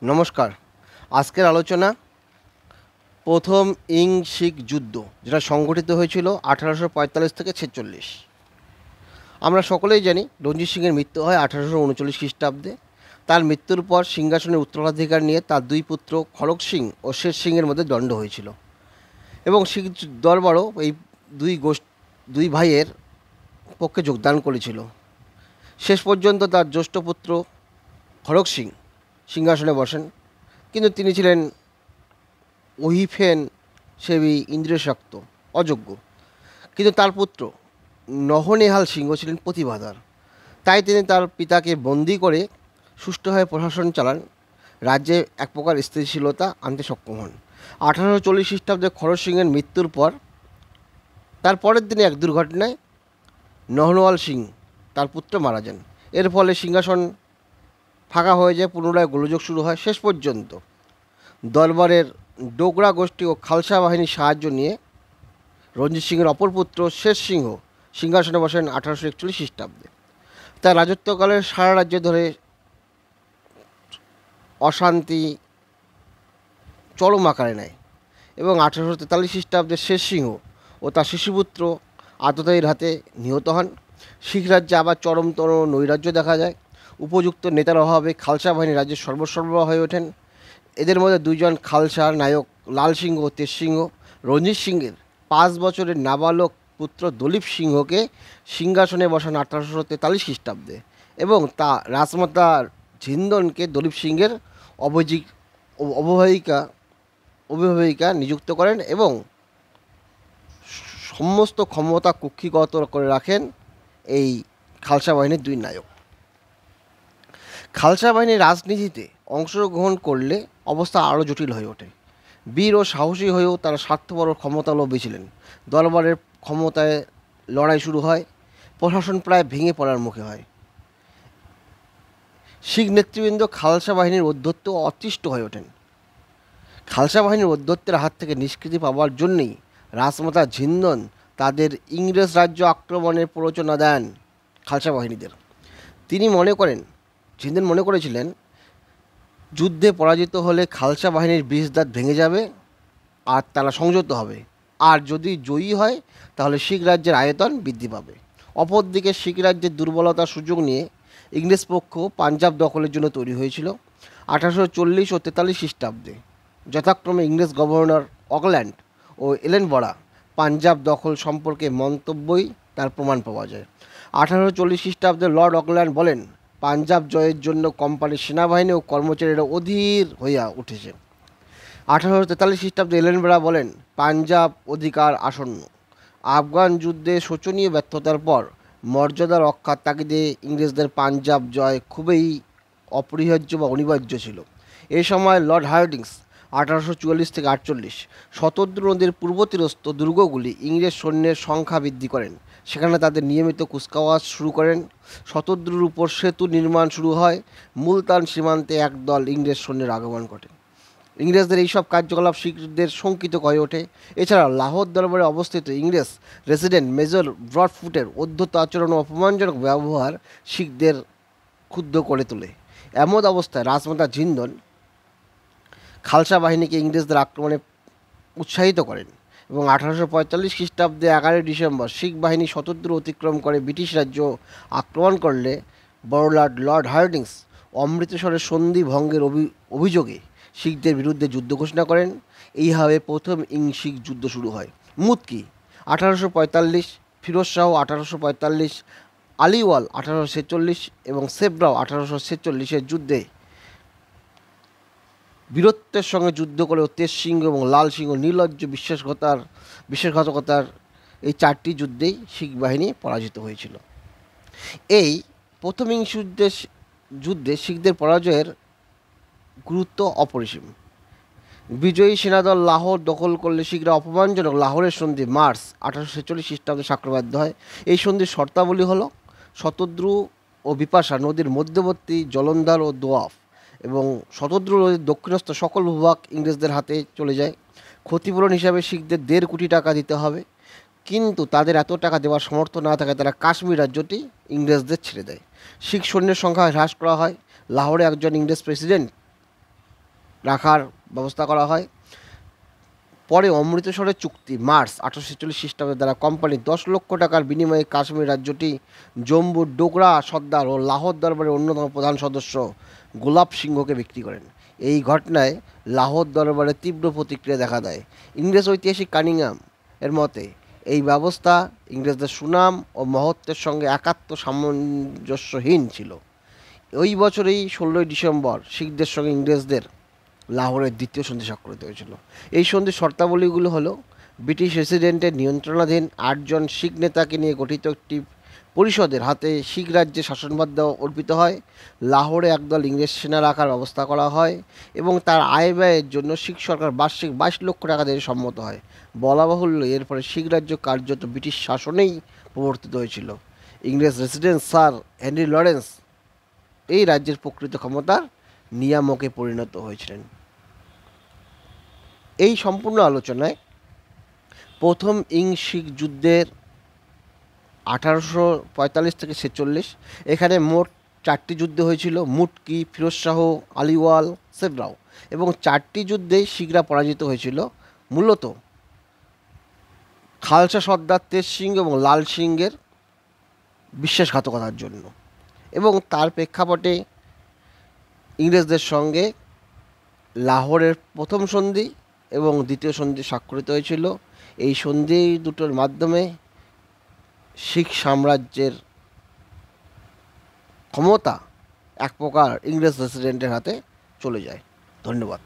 নমস্কার। আজকের আলোচনা প্রথম ইং শিখ যুদ্ধ, যেটা সংগঠিত হয়েছিল 1845 থেকে 46। আমরা সকলেই জানি রঞ্জিত সিংয়ের মৃত্যু হয় 1839 খ্রিস্টাব্দে। তার মৃত্যুর পর সিংহাসনের উত্তরাধিকার নিয়ে তার দুই পুত্র খড়গ সিং ও শের সিংয়ের মধ্যে দ্বন্দ্ব হয়েছিল এবং শিখ দরবারও এই দুই ভাইয়ের পক্ষে যোগদান করেছিল। শেষ পর্যন্ত তার জ্যেষ্ঠ পুত্র খড়গ সিং সিংহাসনে বসেন, কিন্তু তিনি ছিলেন অহিফেন সেবী, ইন্দ্রিয়শক্ত, অযোগ্য। কিন্তু তার পুত্র নহনেহাল সিংহ ছিলেন প্রতিভাধর। তাই তিনি তার পিতাকে বন্দী করে সুষ্ঠুভাবে প্রশাসন চালান, রাজ্যে এক প্রকার স্থিতিশীলতা আনতে সক্ষম হন। 1840 খ্রিস্টাব্দে খড়গ সিংয়ের মৃত্যুর পর তার পরের দিনে এক দুর্ঘটনায় নহনওয়াল সিং তার পুত্র মারা যান। এর ফলে সিংহাসন ফাঁকা হয়ে যায়, পুনরায় গোলযোগ শুরু হয়। শেষ পর্যন্ত দরবারের ডোগরা গোষ্ঠী ও খালসা বাহিনীর সাহায্য নিয়ে রঞ্জিত সিংয়ের অপর পুত্র শের সিংহ সিংহাসনে বসেন 1841 খ্রিস্টাব্দে। তার রাজত্বকালে সারা রাজ্য ধরে অশান্তি চরম আকারে নেয় এবং 1843 খ্রিস্টাব্দে শের সিংহ ও তার শিশুপুত্র আততায়ীর হাতে নিহত হন। শিখ রাজ্যে আবার চরমতর নৈরাজ্য দেখা যায়। উপযুক্ত নেতার অভাবে খালসা বাহিনী রাজ্যের সর্বসর্বা হয়ে ওঠেন। এদের মধ্যে দুইজন খালসার নায়ক লাল সিংহ ও তেজ সিংহ রঞ্জিত সিংয়ের 5 বছরের নাবালক পুত্র দলীপ সিংহকে সিংহাসনে বসান 1843 খ্রিস্টাব্দে এবং তা রাজমাতা ঝিন্দনকে দলীপ সিংহের অভিভাবিকা নিযুক্ত করেন এবং সমস্ত ক্ষমতা কুক্ষিগত করে রাখেন এই খালসা বাহিনীর দুই নায়ক। খালসা বাহিনীর রাজনীতিতে অংশগ্রহণ করলে অবস্থা আরও জটিল হয়ে ওঠে। বীর ও সাহসী হয়েও তারা স্বার্থপর ও ক্ষমতালোভী ছিলেন। দরবারের ক্ষমতায় লড়াই শুরু হয়, প্রশাসন প্রায় ভেঙে পড়ার মুখে হয়। শিখ নেতৃবৃন্দ খালসা বাহিনীর ঔদ্ধত্য অতিষ্ঠ হয়ে ওঠেন। খালসা বাহিনীর ঔদ্ধত্যের হাত থেকে নিষ্কৃতি পাওয়ার জন্যই রাজমাতা ঝিন্দন তাদের ইংরেজ রাজ্য আক্রমণের প্ররোচনা দেন খালসা বাহিনীদের। ঝিন্দন মনে করেছিলেন যুদ্ধে পরাজিত হলে খালসা বাহিনীর বিষদাঁত ভেঙে যাবে আর তারা সংযত হবে, আর যদি জয়ী হয় তাহলে শিখ রাজ্যের আয়তন বৃদ্ধি পাবে। অপরদিকে শিখ রাজ্যের দুর্বলতার সুযোগ নিয়ে ইংরেজ পক্ষ পাঞ্জাব দখলের জন্য তৈরি হয়েছিল। 1840 ও 43 খ্রিস্টাব্দে যথাক্রমে ইংরেজ গভর্নর অকল্যান্ড ও এলেনবরা পাঞ্জাব দখল সম্পর্কে মন্তব্যই তার প্রমাণ পাওয়া যায়। 1840 খ্রিস্টাব্দে লর্ড অকল্যান্ড বলেন, পাঞ্জাব জয়ের জন্য কোম্পানির সেনাবাহিনী ও কর্মচারীরা অধীর হইয়া উঠেছে। 1843 খ্রিস্টাব্দে এলেনবরা বলেন, পাঞ্জাব অধিকার আসন্ন। আফগান যুদ্ধে শোচনীয় ব্যর্থতার পর মর্যাদা রক্ষার তাগিদে ইংরেজদের পাঞ্জাব জয় খুবই অপরিহার্য বা অনিবার্য ছিল। এই সময় লর্ড হার্ডিংস 1844 থেকে 48 শতদ্রু নদীর পূর্ব তীরস্থ দুর্গগুলি ইংরেজ সৈন্যের সংখ্যা বৃদ্ধি করেন। সেখানে তাদের নিয়মিত কুচকাওয়াজ শুরু করেন। শতদ্রুর উপর সেতু নির্মাণ শুরু হয়। মুলতান সীমান্তে একদল ইংরেজ সৈন্যের আগমন ঘটে। ইংরেজদের এইসব কার্যকলাপ শিখদের শঙ্কিত হয়ে ওঠে। এছাড়া লাহোর দরবারে অবস্থিত ইংরেজ রেসিডেন্ট মেজর ব্রডফুটের অধ্যত্ত আচরণ ও অপমানজনক ব্যবহার শিখদের ক্ষুব্ধ করে তোলে। এমন অবস্থায় রাজমাতা ঝিন্দন খালসা বাহিনীকে ইংরেজদের আক্রমণে উৎসাহিত করেন এবং 1845 খ্রিস্টাব্দে 11 ডিসেম্বর শিখ বাহিনী শতদ্রু অতিক্রম করে ব্রিটিশ রাজ্য আক্রমণ করলে বড়লাট লর্ড হার্ডিংস অমৃতসরের সন্ধি ভঙ্গের অভিযোগে শিখদের বিরুদ্ধে যুদ্ধ ঘোষণা করেন। এইভাবে প্রথম শিখ যুদ্ধ শুরু হয়। মুদ কি 1845, ফিরোজ শাহ 1845, আলিওয়াল 1846 এবং সেব্রাও 1846-এর যুদ্ধে বীরত্বের সঙ্গে যুদ্ধ করে তেজ সিংহ এবং লাল সিংহ নির্লজ্জ বিশ্বাসঘাতকতার এই 4টি যুদ্ধেই শিখ বাহিনী পরাজিত হয়েছিল। এই প্রথম যুদ্ধে শিখদের পরাজয়ের গুরুত্ব অপরিসীম। বিজয়ী সেনাদল লাহোর দখল করলে শিখরা অপমানজনক লাহোরের সন্ধি মার্চ 1846 খ্রিস্টাব্দে স্বাক্ষরবদ্ধ হয়। এই সন্ধির শর্তাবলী হল শতদ্রু ও বিপাশা নদীর মধ্যবর্তী জলন্ধর ও দোয়াফ এবং শতদ্রু নদীর দক্ষিণস্থ সকল ভূভাগ ইংরেজদের হাতে চলে যায়। ক্ষতিপূরণ হিসাবে শিখদের 1.5 কোটি টাকা দিতে হবে, কিন্তু তাদের এত টাকা দেওয়ার সামর্থ্য না থাকায় তারা কাশ্মীর রাজ্যটি ইংরেজদের ছেড়ে দেয়। শিখ সৈন্যের সংখ্যা হ্রাস করা হয়। লাহোরে একজন ইংরেজ প্রেসিডেন্ট রাখার ব্যবস্থা করা হয়। পরে অমৃতসরের চুক্তি মার্চ 1846 খ্রিস্টাব্দের দ্বারা কোম্পানি 10 লক্ষ টাকার বিনিময়ে কাশ্মীর রাজ্যটি জম্মুর ডোগরা সর্দার ও লাহোর দরবারের অন্যতম প্রধান সদস্য গোলাপ সিংহকে বিক্রি করেন। এই ঘটনায় লাহোর দরবারে তীব্র প্রতিক্রিয়া দেখা দেয়। ইংরেজ ঐতিহাসিক কানিংহাম এর মতে এই ব্যবস্থা ইংরেজদের সুনাম ও মহত্বের সঙ্গে সামঞ্জস্যহীন ছিল। ওই বছরেই 16 ডিসেম্বর শিখদের সঙ্গে ইংরেজদের লাহোরের দ্বিতীয় সন্ধি স্বাক্ষরিত হয়েছিল। এই সন্ধির শর্তাবলীগুলো হলো ব্রিটিশ রেসিডেন্টের নিয়ন্ত্রণাধীন 8 জন শিখ নেতাকে নিয়ে গঠিত একটি পরিষদের হাতে শিখ রাজ্যে শাসনভার দেওয়া অর্পিত হয়। লাহোরে একদল ইংরেজ সেনা রাখার ব্যবস্থা করা হয় এবং তার আয় ব্যয়ের জন্য শিখ সরকার বার্ষিক 22 লক্ষ টাকা দিয়ে সম্মত হয়। বলা বাহুল্য এর ফলে শিখ রাজ্য কার্যত ব্রিটিশ শাসনেই প্রবর্তিত হয়েছিল। ইংরেজ রেসিডেন্ট স্যার হেনরি লরেন্স এই রাজ্যের প্রকৃত ক্ষমতার নিয়ামকে পরিণত হয়েছিলেন। এই সম্পূর্ণ আলোচনায় প্রথম শিখ যুদ্ধের 1845 থেকে 46, এখানে মোট 4টি যুদ্ধ হয়েছিল: মুটকি, ফিরোজ শাহ, আলিওয়াল, সেবরাও, এবং 4টি যুদ্ধেই শিখরা পরাজিত হয়েছিল মূলত খালসা সর্দার তেজ সিং এবং লাল সিংয়ের বিশ্বাসঘাতকতার জন্য। এবং তার প্রেক্ষাপটে ইংরেজদের সঙ্গে লাহোরের প্রথম সন্ধি এবং দ্বিতীয় সন্ধি স্বাক্ষরিত হয়েছিল। এই সন্ধি দুটোর মাধ্যমে শিখ সাম্রাজ্যের ক্ষমতা এক প্রকার ইংরেজ রেসিডেন্টের হাতে চলে যায়। ধন্যবাদ।